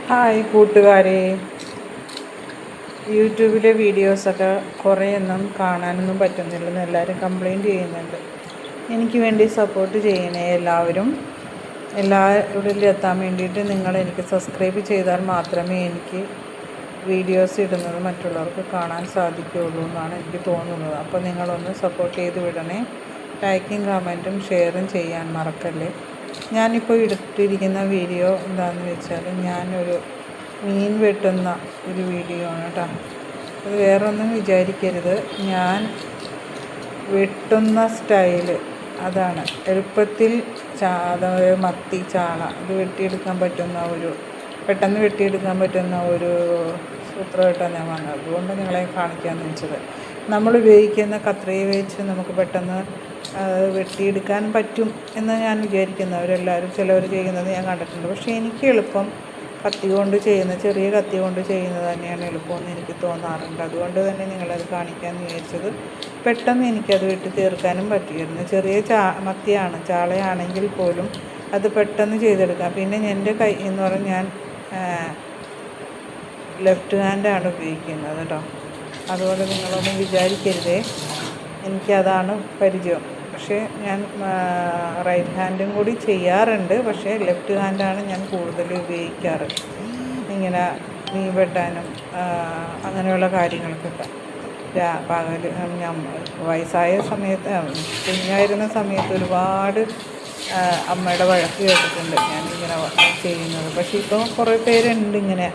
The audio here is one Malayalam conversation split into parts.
ഹായ് കൂട്ടുകാരെ, യൂട്യൂബിലെ വീഡിയോസൊക്കെ കുറേയൊന്നും കാണാനൊന്നും പറ്റുന്നില്ലെന്ന് എല്ലാവരും കംപ്ലൈൻറ്റ് ചെയ്യുന്നുണ്ട്. എനിക്ക് വേണ്ടി സപ്പോർട്ട് ചെയ്യണേ എല്ലാവരും. എല്ലാവരിലും എത്താൻ വേണ്ടിയിട്ട് നിങ്ങൾ എനിക്ക് സബ്സ്ക്രൈബ് ചെയ്താൽ മാത്രമേ എനിക്ക് വീഡിയോസ് ഇടുന്നത് മറ്റുള്ളവർക്ക് കാണാൻ സാധിക്കുകയുള്ളൂ എന്നാണ് എനിക്ക് തോന്നുന്നത്. അപ്പോൾ നിങ്ങളൊന്ന് സപ്പോർട്ട് ചെയ്ത് വിടണേ. ലൈക്കും കമൻറ്റും ഷെയറും ചെയ്യാൻ മറക്കല്ലേ. ഞാനിപ്പോൾ എടുത്തിരിക്കുന്ന വീഡിയോ എന്താണെന്ന് വെച്ചാൽ ഞാനൊരു മീൻ വെട്ടുന്ന ഒരു വീഡിയോ ആണ് കേട്ടോ. അത് വേറൊന്നും വിചാരിക്കരുത്, ഞാൻ വെട്ടുന്ന സ്റ്റൈല് അതാണ്. എളുപ്പത്തിൽ അതായത് മത്തി, ചാള ഇത് വെട്ടിയെടുക്കാൻ പറ്റുന്ന പെട്ടെന്ന് വെട്ടിയെടുക്കാൻ പറ്റുന്ന ഒരു സൂത്രമായിട്ടാണ് ഞാൻ വന്നത്. അതുകൊണ്ട് നിങ്ങളെ കാണിക്കാമെന്ന് വെച്ചത്. നമ്മൾ ഉപയോഗിക്കുന്ന കത്രിക വെച്ച് നമുക്ക് പെട്ടെന്ന് വെട്ടിയെടുക്കാൻ പറ്റും എന്ന് ഞാൻ വിചാരിക്കുന്നവരെല്ലാവരും ചിലവർ ചെയ്യുന്നത് ഞാൻ കണ്ടിട്ടുണ്ട്. പക്ഷേ എനിക്ക് എളുപ്പം കത്തി കൊണ്ട് ചെറിയ കത്തി കൊണ്ട് ചെയ്യുന്നത് തന്നെയാണ് എളുപ്പമെന്ന് എനിക്ക് തോന്നാറുണ്ട്. അതുകൊണ്ട് തന്നെ നിങ്ങളത് കാണിക്കാമെന്ന് വിചാരിച്ചത്. പെട്ടെന്ന് എനിക്കത് വെട്ടി തീർക്കാനും പറ്റിയിരുന്നു. ചെറിയ മത്തിയാണ്, ചാളയാണെങ്കിൽ പോലും അത് പെട്ടെന്ന് ചെയ്തെടുക്കാം. പിന്നെ എൻ്റെ കൈ എന്ന് പറഞ്ഞാൽ ഞാൻ ലെഫ്റ്റ് ഹാൻഡാണ് ഉപയോഗിക്കുന്നത് കേട്ടോ. അതുകൊണ്ട് നിങ്ങളൊന്നും വിചാരിക്കരുതേ, എനിക്കതാണ് പരിചയം. പക്ഷേ ഞാൻ റൈറ്റ് ഹാൻഡും കൂടി ചെയ്യാറുണ്ട്. പക്ഷേ ലെഫ്റ്റ് ഹാൻഡാണ് ഞാൻ കൂടുതൽ ഉപയോഗിക്കാറ്. ഇങ്ങനെ മീൻ വെട്ടാനും അങ്ങനെയുള്ള കാര്യങ്ങൾക്കൊക്കെ. പകൽ ഞാൻ വയസ്സായ സമയത്ത്, കുഞ്ഞായിരുന്ന സമയത്ത് ഒരുപാട് അമ്മയുടെ വഴക്ക് കേട്ടിട്ടുണ്ട് ഞാനിങ്ങനെ ചെയ്യുന്നത്. പക്ഷേ ഇപ്പോൾ കുറേ പേരുണ്ട് ഇങ്ങനെ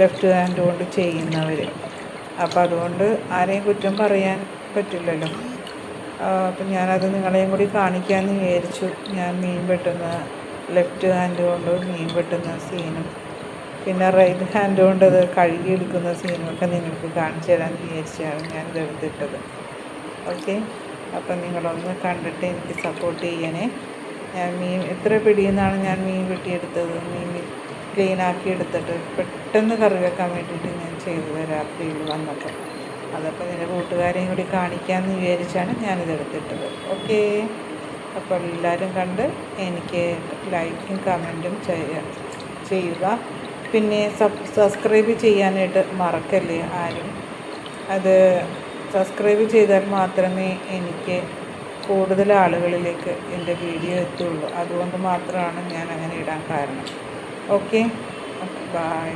ലെഫ്റ്റ് ഹാൻഡ് കൊണ്ട് ചെയ്യുന്നവർ. അപ്പോൾ അതുകൊണ്ട് ആരെയും കുറ്റം പറയാൻ പറ്റില്ലല്ലോ. അപ്പം ഞാനത് നിങ്ങളെയും കൂടി കാണിക്കാമെന്ന് വിചാരിച്ചു. ഞാൻ മീൻ വെട്ടുന്ന ലെഫ്റ്റ് ഹാൻഡ് കൊണ്ട് മീൻ വെട്ടുന്ന സീനും പിന്നെ റൈറ്റ് ഹാൻഡ് കൊണ്ട് അത് കഴുകിയെടുക്കുന്ന സീനും ഒക്കെ നിങ്ങൾക്ക് കാണിച്ചു തരാമെന്ന് വിചാരിച്ചാണ് ഞാൻ ഇതെടുത്തിട്ടത്. ഓക്കെ, അപ്പം നിങ്ങളൊന്ന് കണ്ടിട്ട് എനിക്ക് സപ്പോർട്ട് ചെയ്യണേ. ഞാൻ മീൻ എത്ര പിടിയെന്നാണ് ഞാൻ മീൻ വെട്ടിയെടുത്തത്. മീൻ ക്ലീനാക്കി എടുത്തിട്ട് പെട്ടെന്ന് കറി വെക്കാൻ വേണ്ടിയിട്ട് ഞാൻ ചെയ്തത് രാത്രിയിൽ വന്നപ്പോൾ. അതപ്പോൾ നിൻ്റെ കൂട്ടുകാരെയും കൂടി കാണിക്കാമെന്ന് വിചാരിച്ചാണ് ഞാനിതെടുത്തിട്ടത്. ഓക്കേ, അപ്പോൾ എല്ലാവരും കണ്ട് എനിക്ക് ലൈക്കും കമൻറ്റും ചെയ്യുക. പിന്നെ സബ്സ്ക്രൈബ് ചെയ്യാനായിട്ട് മറക്കല്ലേ ആരും. അത് സബ്സ്ക്രൈബ് ചെയ്താൽ മാത്രമേ എനിക്ക് കൂടുതൽ ആളുകളിലേക്ക് എൻ്റെ വീഡിയോ എത്തുള്ളൂ. അതുകൊണ്ട് മാത്രമാണ് ഞാൻ അങ്ങനെ ഇടാൻ കാരണം. Okay, by.